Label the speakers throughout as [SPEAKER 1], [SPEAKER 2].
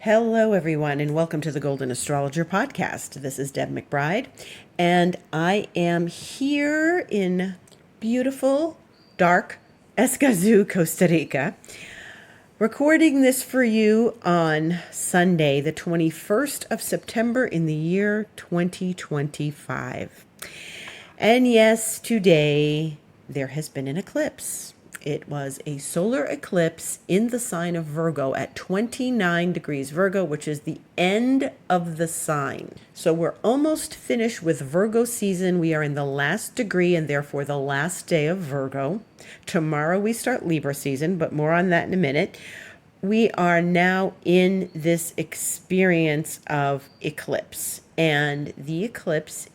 [SPEAKER 1] Hello, everyone, and welcome to the Golden Astrologer Podcast. This is Deb McBride, and I am here in beautiful, dark Escazú, Costa Rica, recording this for you on Sunday, the 21st of September in the year 2025. And yes, today there has been an eclipse. It was a solar eclipse in the sign of Virgo at 29 degrees Virgo, which is the end of the sign. So we're almost finished with Virgo season. We are in the last degree and therefore the last day of Virgo. Tomorrow we start Libra season, but more on that in a minute. We are now in this experience of eclipse, and the eclipse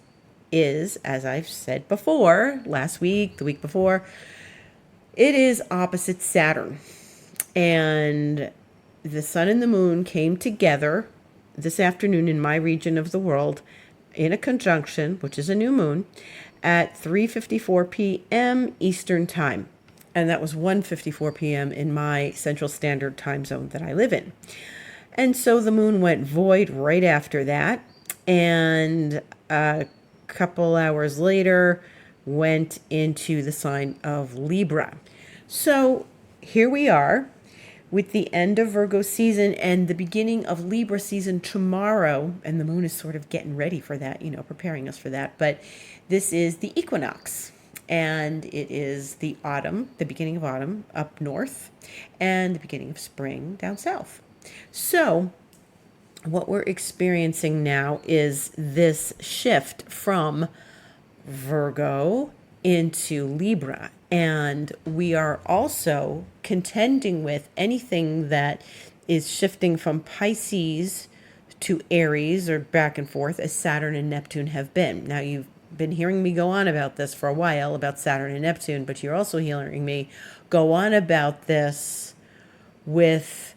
[SPEAKER 1] is, as I've said before, last week, the week before, it is opposite Saturn. And the sun and the moon came together this afternoon in my region of the world in a conjunction, which is a new moon, at 3:54 p.m. Eastern Time. And that was 1:54 p.m. in my Central Standard Time zone that I live in. And so the moon went void right after that. And a couple hours later, went into the sign of Libra. So here we are with the end of Virgo season and the beginning of Libra season tomorrow. And the moon is sort of getting ready for that, preparing us for that. But this is the equinox. And it is the autumn, the beginning of autumn up north, and the beginning of spring down south. So what we're experiencing now is this shift from Virgo into Libra. And we are also contending with anything that is shifting from Pisces to Aries or back and forth, as Saturn and Neptune have been. Now, you've been hearing me go on about this for a while, about Saturn and Neptune, but you're also hearing me go on about this with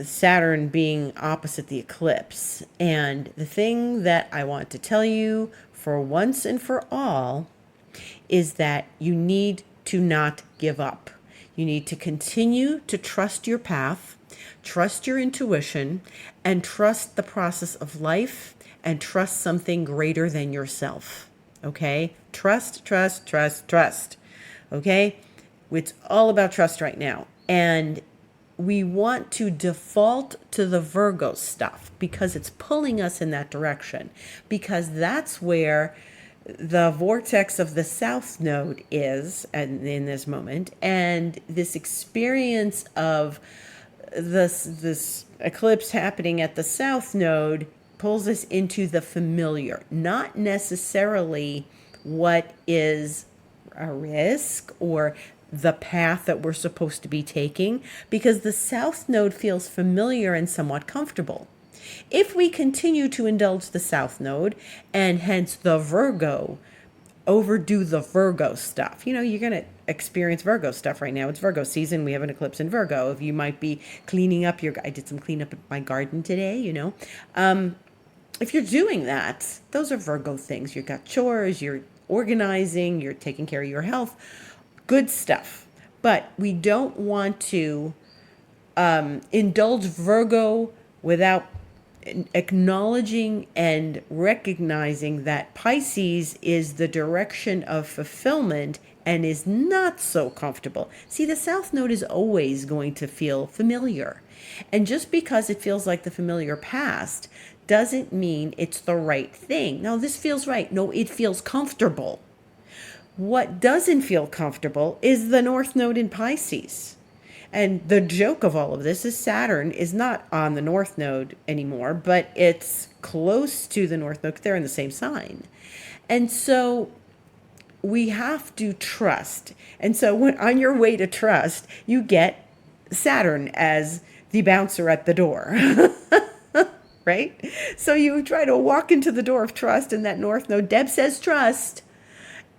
[SPEAKER 1] Saturn being opposite the eclipse. And the thing that I want to tell you for once and for all is that you need to not give up. You need to continue to trust your path, trust your intuition, and trust the process of life, and trust something greater than yourself. Okay? Trust, trust, trust, trust. Okay? It's all about trust right now. And we want to default to the Virgo stuff because it's pulling us in that direction, because that's where the vortex of the South Node is in this moment. And this experience of this eclipse happening at the South Node pulls us into the familiar, not necessarily what is a risk or the path that we're supposed to be taking, because the South Node feels familiar and somewhat comfortable. If we continue to indulge the South Node, and hence the Virgo, overdo the Virgo stuff, you're going to experience Virgo stuff right now. It's Virgo season. We have an eclipse in Virgo. If you might be cleaning up I did some cleanup at my garden today, if you're doing that, those are Virgo things. You've got chores, you're organizing, you're taking care of your health. Good stuff. But we don't want to indulge Virgo without acknowledging and recognizing that Pisces is the direction of fulfillment and is not so comfortable. See, the South Node is always going to feel familiar. And just because it feels like the familiar past doesn't mean it's the right thing. No, this feels right. No, it feels comfortable. What doesn't feel comfortable is the North Node in Pisces. And the joke of all of this is Saturn is not on the North Node anymore, but it's close to the North Node. They're in the same sign. And so we have to trust. And so when on your way to trust, you get Saturn as the bouncer at the door. Right? So you try to walk into the door of trust, and that North Node, Deb says trust.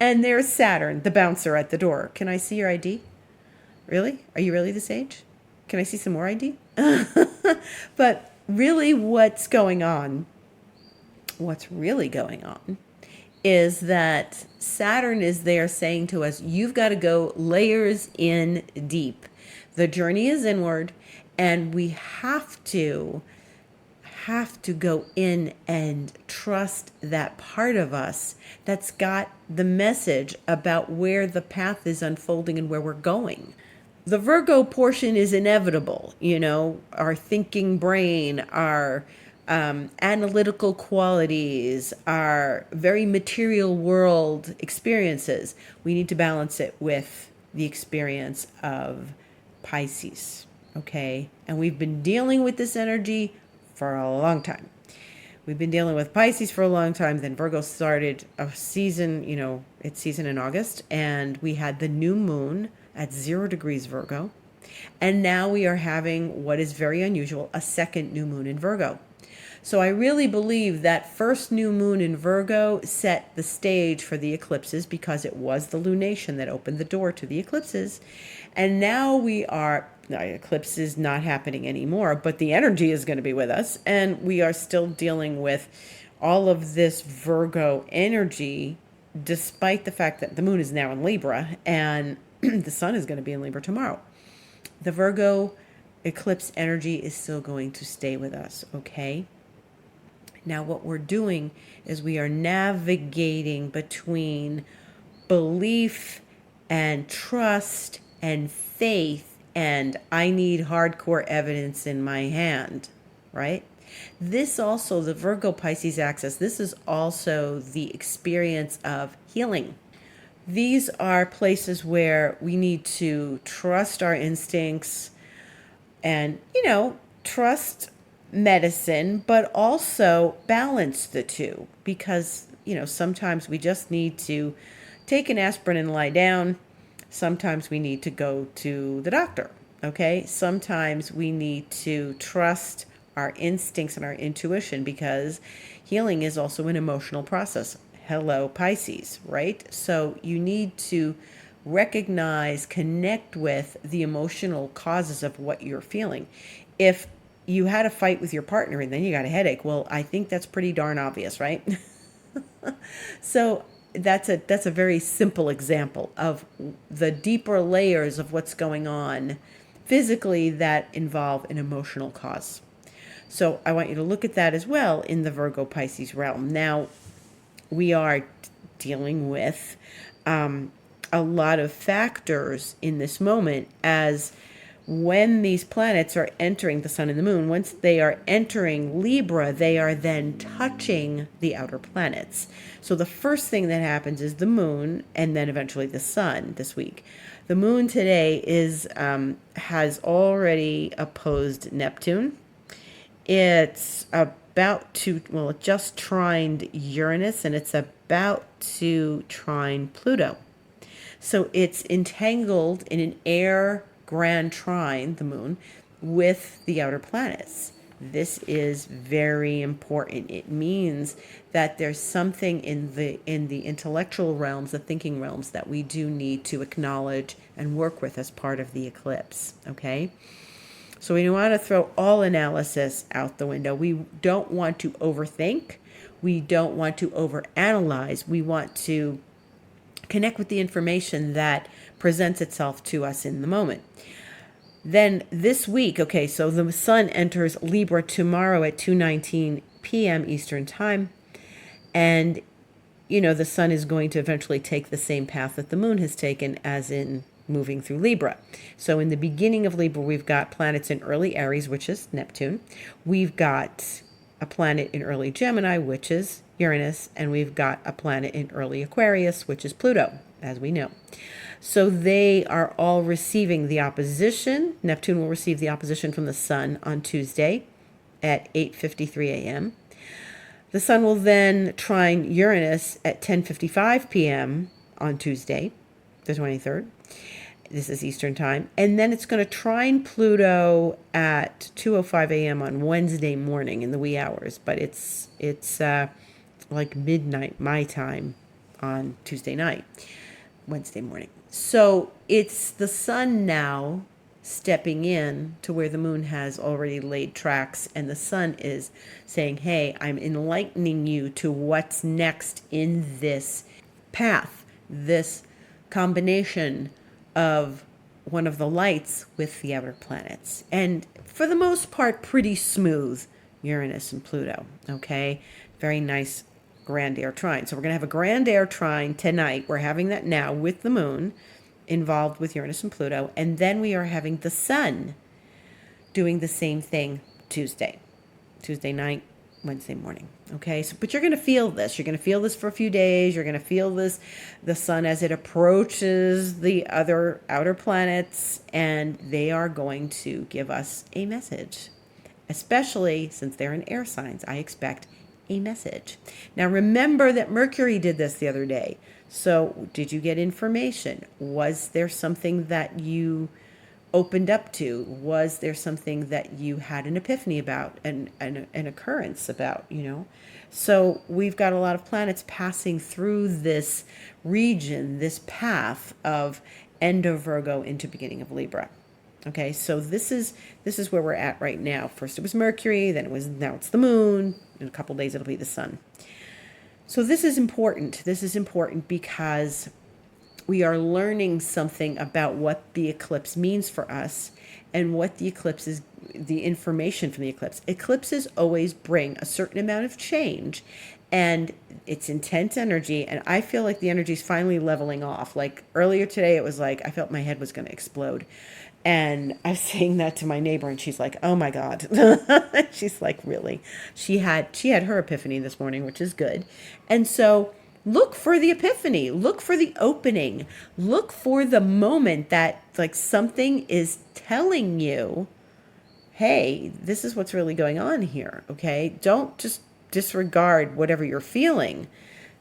[SPEAKER 1] And there's Saturn, the bouncer at the door. Can I see your ID? Really? Are you really this age? Can I see some more ID? But really what's really going on is that Saturn is there saying to us, you've got to go layers in deep. The journey is inward, and we have to have to go in and trust that part of us that's got the message about where the path is unfolding and where we're going. The Virgo portion is inevitable, our thinking brain, our analytical qualities, our very material world experiences. We need to balance it with the experience of Pisces, okay? And we've been dealing with this energy for a long time. We've been dealing with Pisces for a long time. Then Virgo started a season, its season in August, and we had the new moon at 0 degrees Virgo. And now we are having what is very unusual, a second new moon in Virgo. So I really believe that first new moon in Virgo set the stage for the eclipses because it was the lunation that opened the door to the eclipses. And now the eclipse is not happening anymore, but the energy is going to be with us. And we are still dealing with all of this Virgo energy, despite the fact that the moon is now in Libra and the sun is going to be in Libra tomorrow. The Virgo eclipse energy is still going to stay with us, okay? Now, what we're doing is we are navigating between belief and trust and faith and I need hardcore evidence in my hand, right? This also, the Virgo Pisces axis, this is also the experience of healing. These are places where we need to trust our instincts and, trust medicine, but also balance the two because, sometimes we just need to take an aspirin and lie down. Sometimes we need to go to the doctor, okay? Sometimes we need to trust our instincts and our intuition because healing is also an emotional process. Hello, Pisces, right? So you need to recognize, connect with the emotional causes of what you're feeling. If you had a fight with your partner and then you got a headache, well, I think that's pretty darn obvious, right? So that's a very simple example of the deeper layers of what's going on physically that involve an emotional cause. So I want you to look at that as well in the Virgo Pisces realm. Now, we are dealing with a lot of factors in this moment as when these planets are entering the sun and the moon, once they are entering Libra, they are then touching the outer planets. So the first thing that happens is the moon and then eventually the sun this week. The moon today has already opposed Neptune. It's it just trined Uranus and it's about to trine Pluto. So it's entangled in an air grand trine, the moon, with the outer planets. This is very important. It means that there's something in the intellectual realms, the thinking realms, that we do need to acknowledge and work with as part of the eclipse, okay? So we don't want to throw all analysis out the window. We don't want to overthink. We don't want to overanalyze. We want to connect with the information that presents itself to us in the moment. Then this week, okay, so the sun enters Libra tomorrow at 2:19 p.m. Eastern Time. And, the sun is going to eventually take the same path that the moon has taken, as in moving through Libra. So in the beginning of Libra, we've got planets in early Aries, which is Neptune. We've got a planet in early Gemini, which is Uranus. And we've got a planet in early Aquarius, which is Pluto, as we know. So they are all receiving the opposition. Neptune will receive the opposition from the sun on Tuesday at 8:53 a.m. The sun will then trine Uranus at 10:55 p.m. on Tuesday, the 23rd. This is Eastern Time. And then it's going to trine Pluto at 2:05 a.m. on Wednesday morning in the wee hours. But it's like midnight my time on Tuesday night, Wednesday morning. So it's the sun now stepping in to where the moon has already laid tracks, and the sun is saying, hey, I'm enlightening you to what's next in this path, this combination of one of the lights with the outer planets. And for the most part, pretty smooth. Uranus and Pluto. Okay, very nice grand air trine. So we're going to have a grand air trine tonight. We're having that now with the moon involved with Uranus and Pluto. And then we are having the sun doing the same thing Tuesday night, Wednesday morning. Okay, so but you're going to feel this. You're going to feel this for a few days. You're going to feel this, the sun as it approaches the other outer planets, and they are going to give us a message. Especially since they're in air signs, I expect a message. Now remember that Mercury did this the other day. So did you get information? Was there something that you opened up to? Was there something that you had an epiphany about, an occurrence about, So we've got a lot of planets passing through this region, this path of end of Virgo into beginning of Libra. Okay, so this is where we're at right now. First it was Mercury, now it's the moon. In a couple days it'll be the sun. So this is important. This is important because we are learning something about what the eclipse means for us and what the eclipse is, the information from the eclipse. Eclipses always bring a certain amount of change, and it's intense energy, and I feel like the energy is finally leveling off. Like earlier today, it was like I felt my head was going to explode. And I was saying that to my neighbor, and she's like, "Oh my God." She's like, "Really?" She had her epiphany this morning, which is good. And so look for the epiphany, look for the opening, look for the moment that like something is telling you, hey, this is what's really going on here. Okay. Don't just disregard whatever you're feeling,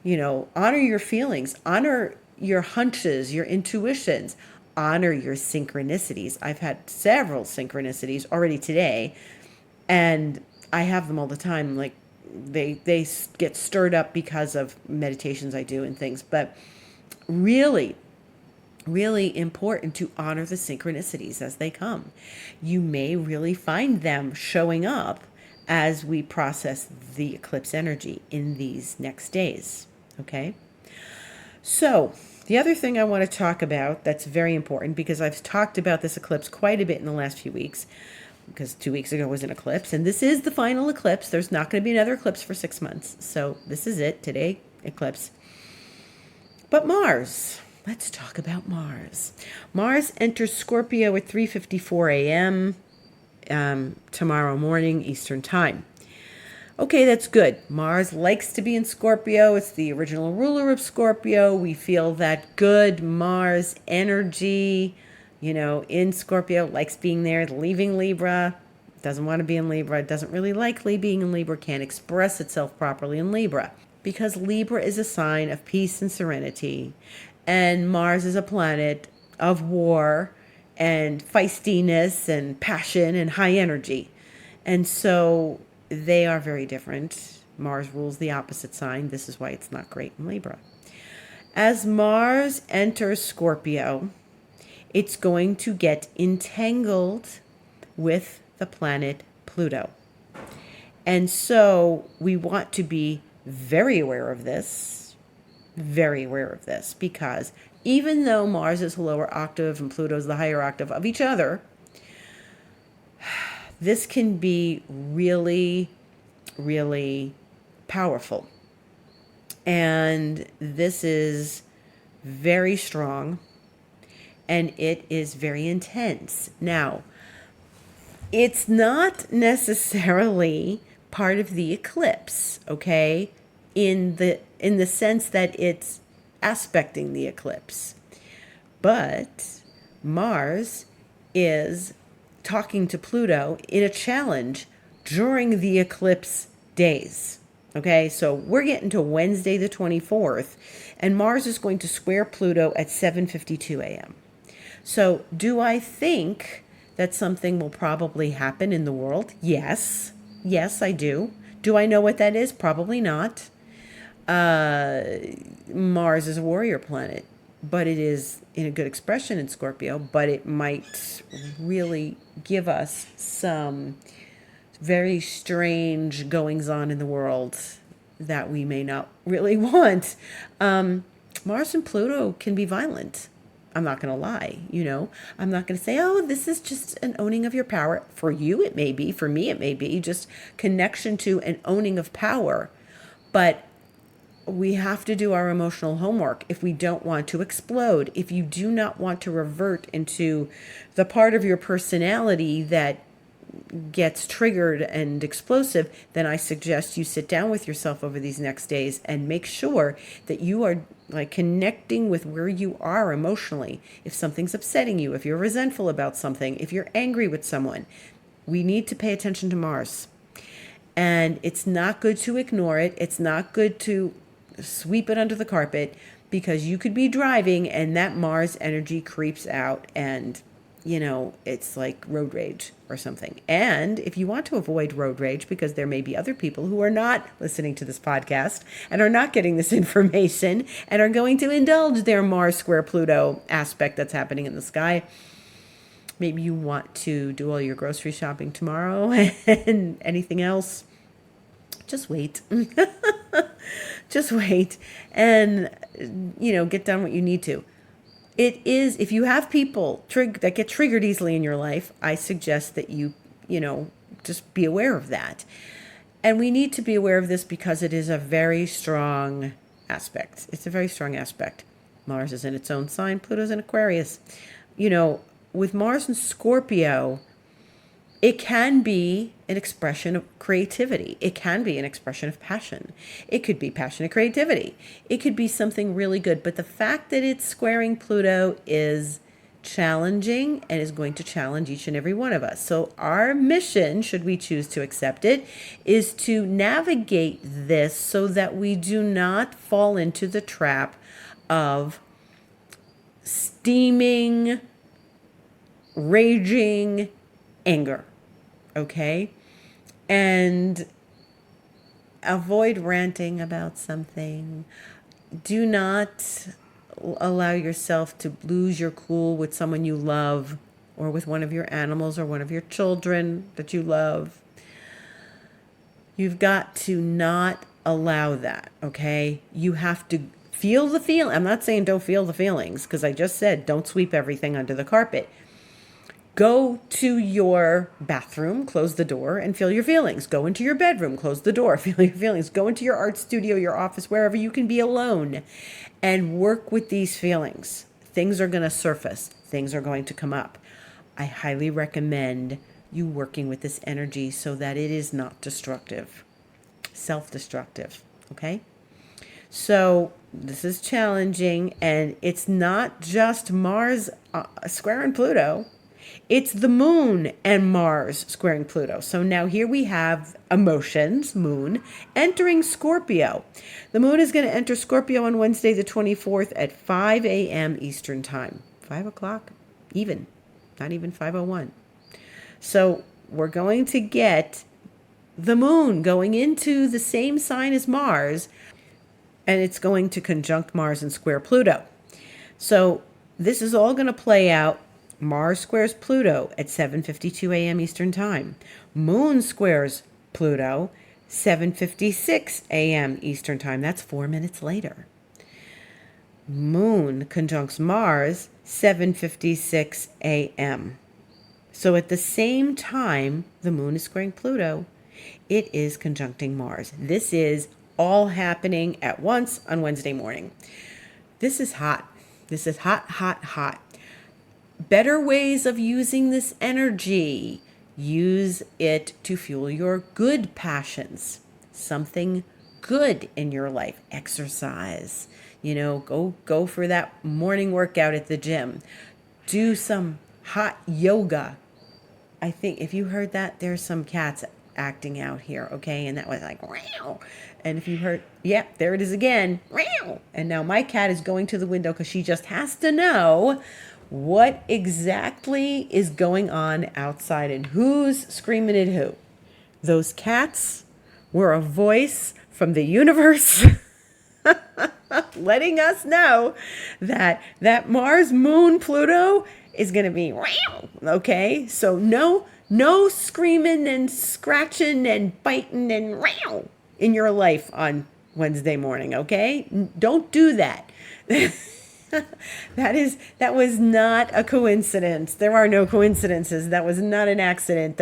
[SPEAKER 1] honor your feelings, honor your hunches, your intuitions, honor your synchronicities. I've had several synchronicities already today, and I have them all the time. Like they get stirred up because of meditations I do and things, but really, really important to honor the synchronicities as they come. You may really find them showing up as we process the eclipse energy in these next days. Okay. So the other thing I want to talk about that's very important, because I've talked about this eclipse quite a bit in the last few weeks, because 2 weeks ago was an eclipse, and this is the final eclipse. There's not going to be another eclipse for 6 months. So this is it, today, eclipse. But Mars, let's talk about Mars. Mars enters Scorpio at 3:54 a.m. Tomorrow morning, Eastern Time. Okay, that's good. Mars likes to be in Scorpio. It's the original ruler of Scorpio. We feel that good Mars energy, in Scorpio, likes being there, leaving Libra, doesn't want to be in Libra, doesn't really like being in Libra, can't express itself properly in Libra, because Libra is a sign of peace and serenity, and Mars is a planet of war and feistiness and passion and high energy. And so they are very different. Mars rules the opposite sign. This is why it's not great in Libra. As Mars enters Scorpio, it's going to get entangled with the planet Pluto. And so we want to be very aware of this, because even though Mars is the lower octave and Pluto is the higher octave of each other, this can be really, really powerful. And this is very strong, and it is very intense. Now, it's not necessarily part of the eclipse, okay? In the sense that it's aspecting the eclipse. But Mars is talking to Pluto in a challenge during the eclipse days. Okay, so we're getting to Wednesday the 24th, and Mars is going to square Pluto at 7:52 a.m. So do I think that something will probably happen in the world? Yes. Yes, I do. Do I know what that is? Probably not. Mars is a warrior planet, but it is in a good expression in Scorpio, but it might really give us some very strange goings on in the world that we may not really want. Mars and Pluto can be violent. I'm not going to lie, I'm not going to say, oh, this is just an owning of your power. For you, it may be. For me, it may be just connection to an owning of power. But we have to do our emotional homework if we don't want to explode. If you do not want to revert into the part of your personality that gets triggered and explosive, then I suggest you sit down with yourself over these next days and make sure that you are like connecting with where you are emotionally. If something's upsetting you, if you're resentful about something, if you're angry with someone, we need to pay attention to Mars. And it's not good to ignore it. It's not good to sweep it under the carpet, because you could be driving and that Mars energy creeps out and it's like road rage or something. And if you want to avoid road rage, because there may be other people who are not listening to this podcast and are not getting this information and are going to indulge their Mars square Pluto aspect that's happening in the sky, maybe you want to do all your grocery shopping tomorrow and anything else, just wait. Just wait and, get done what you need to. It is, if you have people that get triggered easily in your life, I suggest that you, just be aware of that. And we need to be aware of this because it is a very strong aspect. It's a very strong aspect. Mars is in its own sign. Pluto's in Aquarius. With Mars in Scorpio, it can be an expression of creativity. It can be an expression of passion. It could be passionate creativity. It could be something really good. But the fact that it's squaring Pluto is challenging and is going to challenge each and every one of us. So our mission, should we choose to accept it, is to navigate this so that we do not fall into the trap of steaming, raging anger. Okay? And avoid ranting about something. Do not allow yourself to lose your cool with someone you love, or with one of your animals, or one of your children that you love. You've got to not allow that, okay? You have to feel the feeling. I'm not saying don't feel the feelings, because I just said don't sweep everything under the carpet. Go to your bathroom, close the door, and feel your feelings. Go into your bedroom, close the door, feel your feelings. Go into your art studio, your office, wherever you can be alone, and work with these feelings. Things are going to surface. Things are going to come up. I highly recommend you working with this energy so that it is not destructive, self-destructive, okay? So this is challenging, and it's not just Mars squaring Pluto. It's the moon and Mars squaring Pluto. So now here we have emotions, moon, entering Scorpio. The moon is going to enter Scorpio on Wednesday the 24th at 5 a.m. Eastern Time. 5 o'clock even, not even 5:01. So we're going to get the moon going into the same sign as Mars, and it's going to conjunct Mars and square Pluto. So this is all going to play out. Mars squares Pluto at 7:52 a.m. Eastern Time. Moon squares Pluto 7:56 a.m. Eastern Time. That's 4 minutes later. Moon conjuncts Mars 7:56 a.m. So at the same time the moon is squaring Pluto, it is conjuncting Mars. This is all happening at once on Wednesday morning. This is hot. This is hot, hot, hot. Better ways of using this energy. Use it to fuel your good passions. Something good in your life. Exercise. Go for that morning workout at the gym. Do some hot yoga. I think if you heard that, there's some cats acting out here, okay? And that was like, wow. And if you heard, yeah, there it is again. Wow. And now my cat is going to the window because she just has to know what exactly is going on outside and who's screaming at who. Those cats were a voice from the universe letting us know that Mars, Moon, Pluto is going to be, okay? So no screaming and scratching and biting and in your life on Wednesday morning, okay? Don't do that. That was not a coincidence. There are no coincidences. That was not an accident.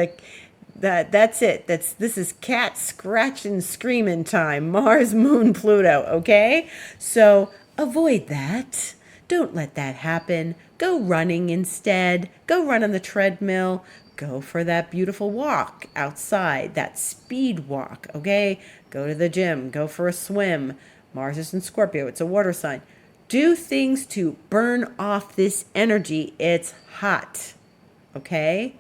[SPEAKER 1] That's it. This is cat scratching screaming time. Mars, Moon, Pluto, okay? So avoid that. Don't let that happen. Go running instead. Go run on the treadmill. Go for that beautiful walk outside, that speed walk, okay? Go to the gym. Go for a swim. Mars is in Scorpio. It's a water sign. Do things to burn off this energy. It's hot, okay?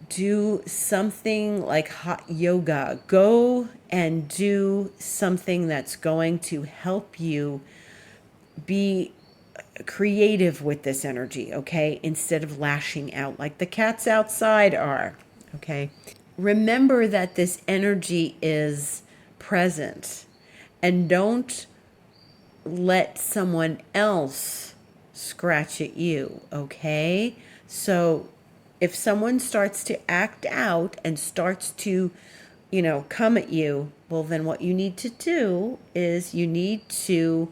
[SPEAKER 1] Do something like hot yoga. Go and do something that's going to help you be creative with this energy, okay? Instead of lashing out like the cats outside are, okay? Remember that this energy is present, and don't let someone else scratch at you, okay? So if someone starts to act out and starts to, come at you, well, then what you need to do is you need to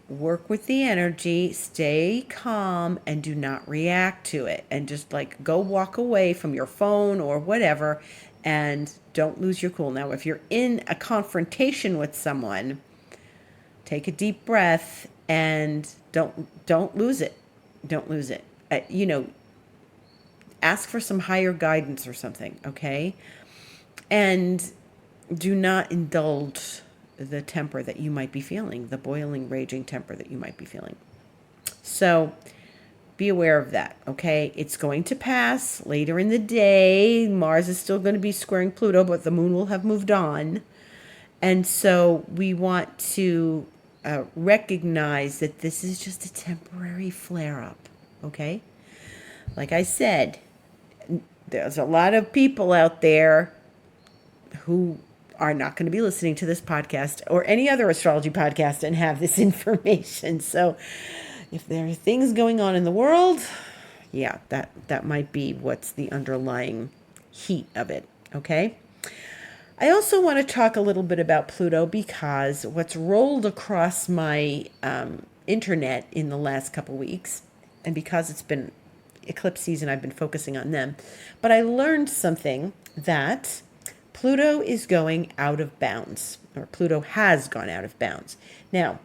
[SPEAKER 1] work with the energy, stay calm, and do not react to it. And just like go walk away from your phone or whatever, and don't lose your cool. Now, if you're in a confrontation with someone, take a deep breath and don't lose it. Don't lose it. Ask for some higher guidance or something, okay? And do not indulge the temper that you might be feeling, the boiling, raging temper that you might be feeling. So be aware of that, okay? It's going to pass later in the day. Mars is still going to be squaring Pluto, but the moon will have moved on. And so we want to recognize that this is just a temporary flare-up, okay? Like I said, there's a lot of people out there who are not going to be listening to this podcast or any other astrology podcast and have this information. So if there are things going on in the world, yeah, that might be what's the underlying heat of it, okay? I also want to talk a little bit about Pluto because what's rolled across my internet in the last couple weeks, and because it's been eclipse season, I've been focusing on them, but I learned something that Pluto is going out of bounds, or Pluto has gone out of bounds. Now,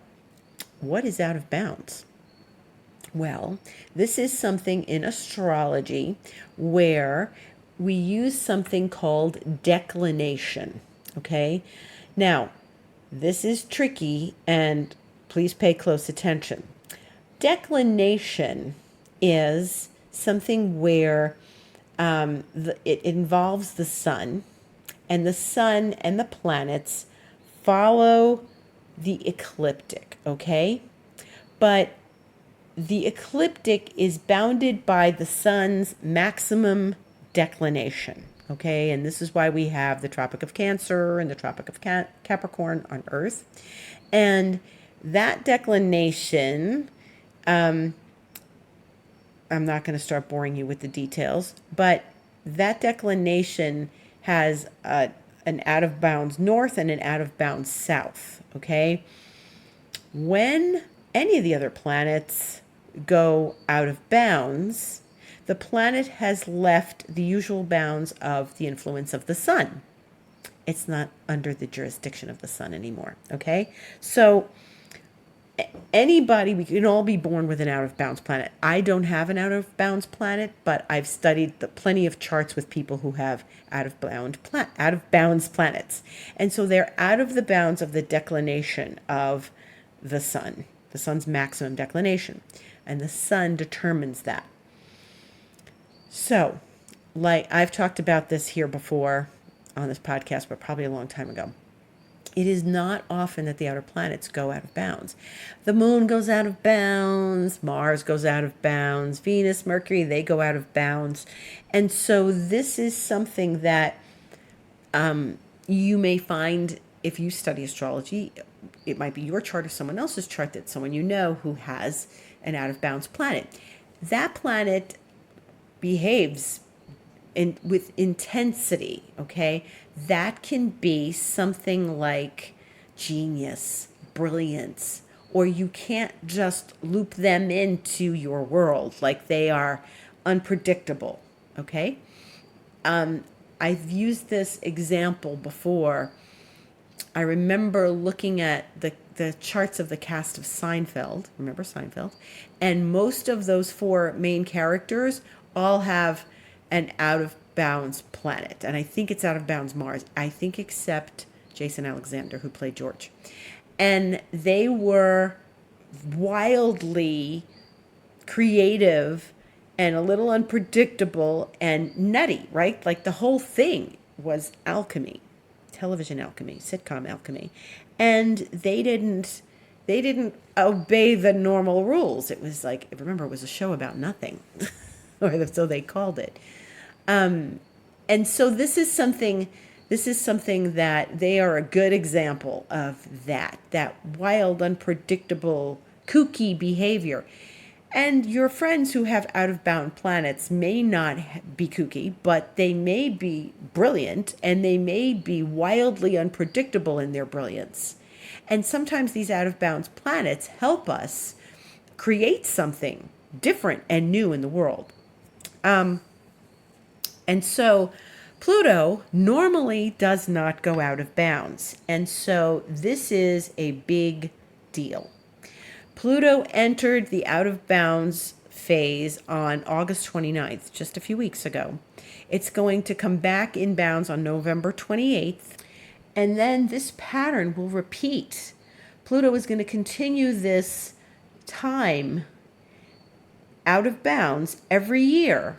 [SPEAKER 1] what is out of bounds? Well, this is something in astrology where we use something called declination, okay? Now, this is tricky, and please pay close attention. Declination is something where it involves the sun, and the sun and the planets follow the ecliptic, okay? But the ecliptic is bounded by the sun's maximum declination, okay? And this is why we have the Tropic of Cancer and the Tropic of Capricorn on Earth. And that declination, I'm not going to start boring you with the details, but that declination has an out of bounds north and an out of bounds south, okay? When any of the other planets go out of bounds, the planet has left the usual bounds of the influence of the sun. It's not under the jurisdiction of the sun anymore, okay? So anybody, we can all be born with an out of bounds planet. I don't have an out of bounds planet, but I've studied plenty of charts with people who have out of bounds planets. And so they're out of the bounds of the declination of the sun's maximum declination. And the sun determines that. So, like I've talked about this here before on this podcast, but probably a long time ago. It is not often that the outer planets go out of bounds. The moon goes out of bounds, Mars goes out of bounds, Venus, Mercury, they go out of bounds. And so this is something that you may find if you study astrology. It might be your chart or someone else's chart, that someone you know who has an out of bounds planet. That planet behaves with intensity, okay? That can be something like genius, brilliance, or you can't just loop them into your world. Like, they are unpredictable. Okay. I've used this example before. I remember looking at the charts of the cast of Seinfeld. Remember Seinfeld? And most of those four main characters all have an out of bounds planet. And I think it's out of bounds Mars. I think except Jason Alexander, who played George. And they were wildly creative and a little unpredictable and nutty, right? Like, the whole thing was alchemy, television alchemy, sitcom alchemy. And they didn't obey the normal rules. It was like, remember, it was a show about nothing, or so they called it. And so this is something that they are a good example of, that wild, unpredictable, kooky behavior. And your friends who have out-of-bound planets may not be kooky, but they may be brilliant, and they may be wildly unpredictable in their brilliance. And sometimes these out-of-bounds planets help us create something different and new in the world. And so Pluto normally does not go out of bounds. And so this is a big deal. Pluto entered the out of bounds phase on August 29th, just a few weeks ago. It's going to come back in bounds on November 28th. And then this pattern will repeat. Pluto is going to continue this time out of bounds every year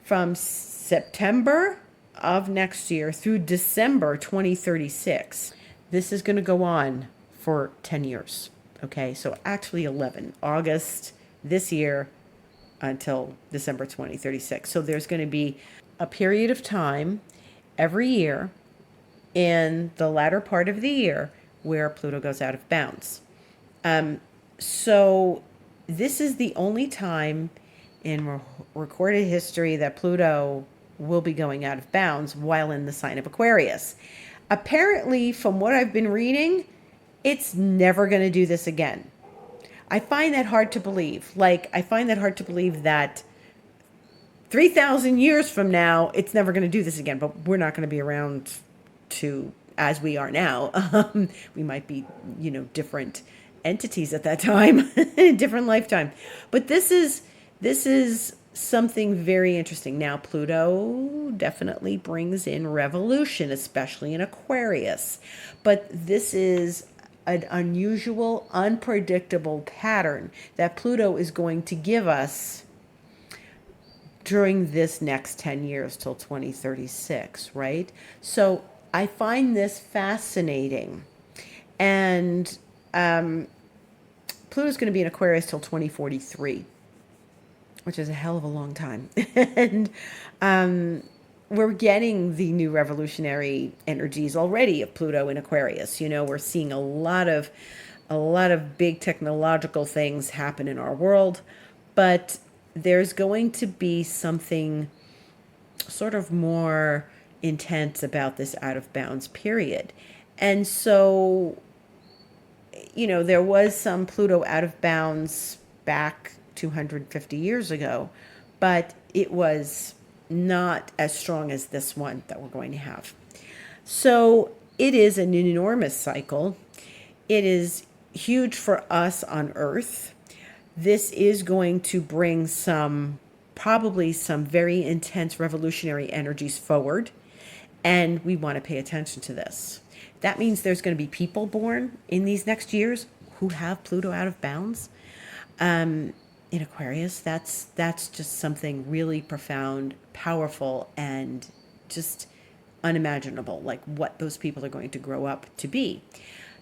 [SPEAKER 1] from September of next year through December 2036. This is going to go on for 10 years. Okay, so actually 11, August this year until December 2036. So there's going to be a period of time every year in the latter part of the year where Pluto goes out of bounds. So this is the only time in recorded history that Pluto will be going out of bounds while in the sign of Aquarius. Apparently, from what I've been reading, it's never going to do this again. I find that hard to believe. I find that hard to believe that 3,000 years from now, it's never going to do this again. But we're not going to be around as we are now. We might be, different entities at that time, in a different lifetime. But this is something very interesting. Now, Pluto definitely brings in revolution, especially in Aquarius. But this is an unusual, unpredictable pattern that Pluto is going to give us during this next 10 years till 2036, right? So I find this fascinating. And Pluto's going to be in Aquarius till 2043, which is a hell of a long time. And we're getting the new revolutionary energies already of Pluto in Aquarius. We're seeing a lot of big technological things happen in our world, but there's going to be something sort of more intense about this out of bounds period. And so, there was some Pluto out of bounds back 250 years ago, but it was not as strong as this one that we're going to have. So it is an enormous cycle. It is huge for us on Earth. This is going to bring probably some very intense revolutionary energies forward, and we want to pay attention to this. That means there's going to be people born in these next years who have Pluto out of bounds. In Aquarius, that's just something really profound, powerful, and just unimaginable, like what those people are going to grow up to be.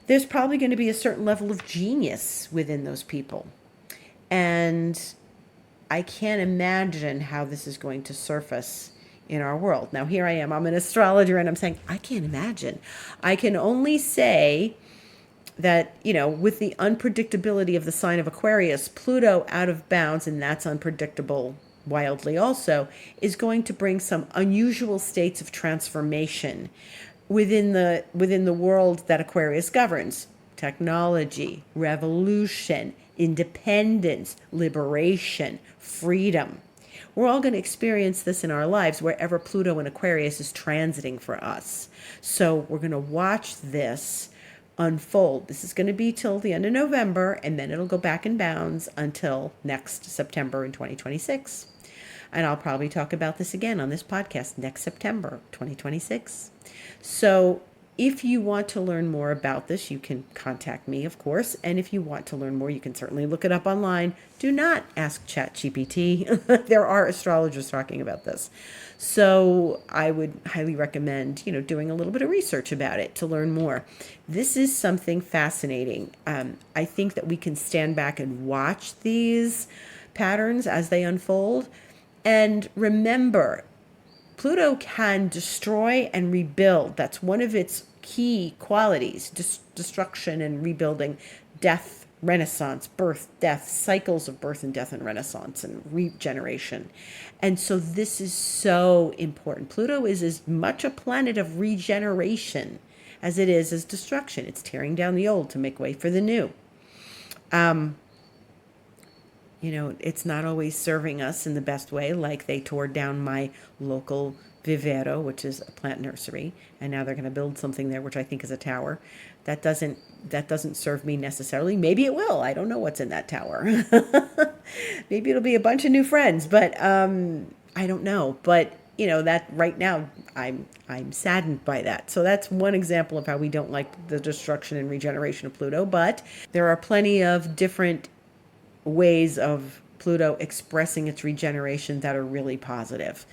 [SPEAKER 1] There's probably going to be a certain level of genius within those people. And I can't imagine how this is going to surface in our world. Now, here I am. I'm an astrologer, and I'm saying, I can't imagine. I can only say that, with the unpredictability of the sign of Aquarius, Pluto out of bounds, and that's unpredictable wildly also, is going to bring some unusual states of transformation within the world that Aquarius governs. technology, revolution, independence, liberation, freedom. We're all going to experience this in our lives wherever Pluto and Aquarius is transiting for us. So we're going to watch this unfold. This is going to be till the end of November, and then it'll go back in bounds until next September in 2026. And I'll probably talk about this again on this podcast next September 2026. So if you want to learn more about this, you can contact me, of course. And if you want to learn more, you can certainly look it up online. Do not ask ChatGPT. There are astrologers talking about this. So I would highly recommend, doing a little bit of research about it to learn more. This is something fascinating. I think that we can stand back and watch these patterns as they unfold. And remember, Pluto can destroy and rebuild. That's one of its key qualities: destruction and rebuilding, death, renaissance, birth, death, cycles of birth and death and renaissance and regeneration. And so this is so important. Pluto is as much a planet of regeneration as it is as destruction. It's tearing down the old to make way for the new. It's not always serving us in the best way, like they tore down my local vivero, which is a plant nursery, and now they're going to build something there, which I think is a tower. That doesn't serve me necessarily. Maybe it will. I don't know what's in that tower. Maybe it'll be a bunch of new friends, but I don't know. But that right now I'm saddened by that. So that's one example of how we don't like the destruction and regeneration of Pluto. But there are plenty of different ways of Pluto expressing its regeneration that are really positive.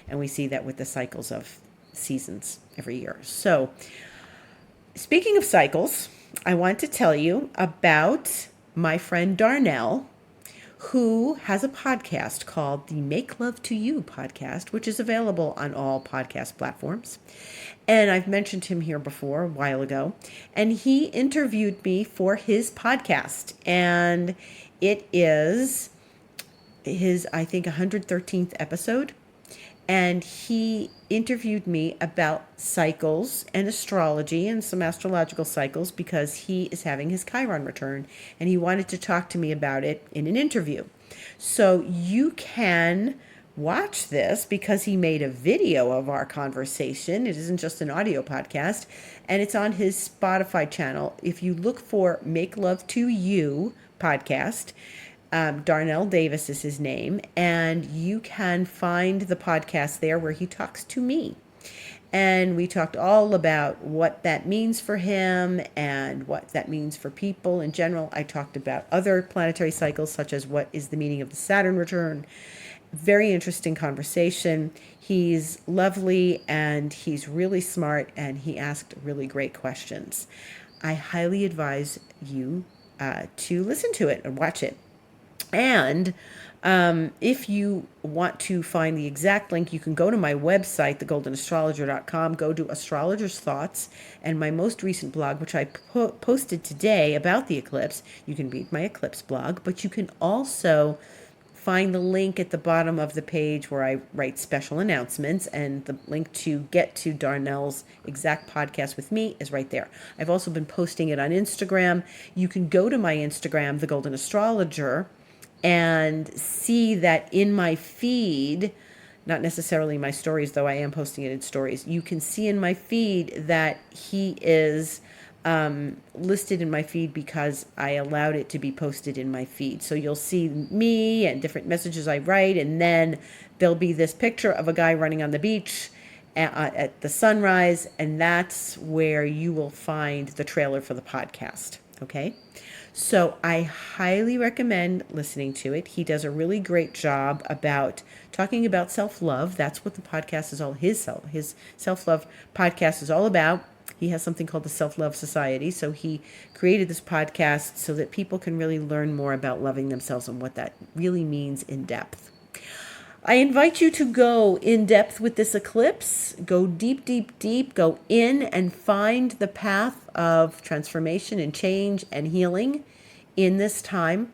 [SPEAKER 1] And we see that with the cycles of seasons every year. So speaking of cycles, I want to tell you about my friend Darnell, who has a podcast called the Make Love to You podcast, which is available on all podcast platforms. And I've mentioned him here before a while ago. And he interviewed me for his podcast. And it is his, I think, 113th episode. And he interviewed me about cycles and astrology and some astrological cycles because he is having his Chiron return. And he wanted to talk to me about it in an interview. So you can watch this because he made a video of our conversation. It isn't just an audio podcast. And it's on his Spotify channel. If you look for Make Love to You podcast, Darnell Davis is his name, and you can find the podcast there where he talks to me. And we talked all about what that means for him and what that means for people in general. I talked about other planetary cycles, such as what is the meaning of the Saturn return. Very interesting conversation. He's lovely and he's really smart, and he asked really great questions. I highly advise you to listen to it and watch it. And if you want to find the exact link, you can go to my website, thegoldenastrologer.com, go to Astrologer's Thoughts, and my most recent blog, which I posted today about the eclipse. You can read my eclipse blog, but you can also find the link at the bottom of the page where I write special announcements, and the link to get to Darnell's exact podcast with me is right there. I've also been posting it on Instagram. You can go to my Instagram, The Golden Astrologer, and see that in my feed, not necessarily my stories, though I am posting it in stories, you can see in my feed that he is listed in my feed because I allowed it to be posted in my feed. So you'll see me and different messages I write, and then there'll be this picture of a guy running on the beach at the sunrise, and that's where you will find the trailer for the podcast. Okay? So I highly recommend listening to it. He does a really great job about talking about self-love. That's what the podcast is all, his self-love podcast is all about. He has something called the Self-Love Society. So he created this podcast so that people can really learn more about loving themselves and what that really means in depth. I invite you to go in depth with this eclipse. Go deep, deep, deep. Go in and find the path of transformation and change and healing in this time.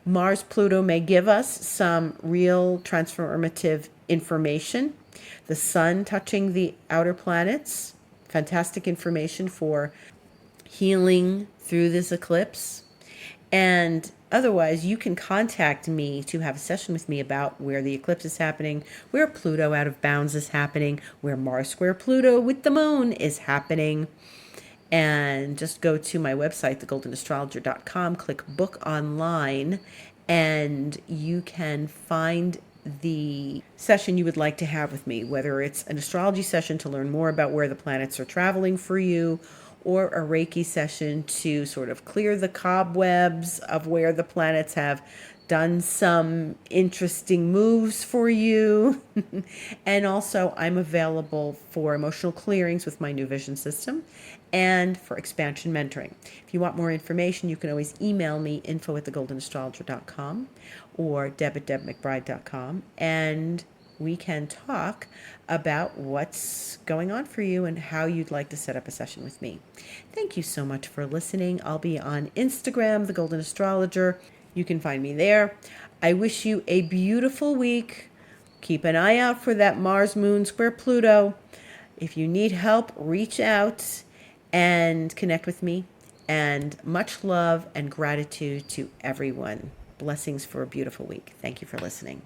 [SPEAKER 1] Mars Pluto may give us some real transformative information. The sun touching the outer planets, fantastic information for healing through this eclipse. And otherwise, you can contact me to have a session with me about where the eclipse is happening, where Pluto out of bounds is happening, where Mars square Pluto with the moon is happening. And just go to my website, thegoldenastrologer.com, click book online, and you can find the session you would like to have with me, whether it's an astrology session to learn more about where the planets are traveling for you, or a Reiki session to sort of clear the cobwebs of where the planets have done some interesting moves for you. And also, I'm available for emotional clearings with my new vision system and for expansion mentoring. If you want more information, you can always email me, info@thegoldenastrologer.com or deb@debmcbride.com, and we can talk about what's going on for you and how you'd like to set up a session with me. Thank you so much for listening. I'll be on Instagram, The Golden Astrologer. You can find me there. I wish you a beautiful week. Keep an eye out for that Mars Moon square Pluto. If you need help, reach out and connect with me. And much love and gratitude to everyone. Blessings for a beautiful week. Thank you for listening.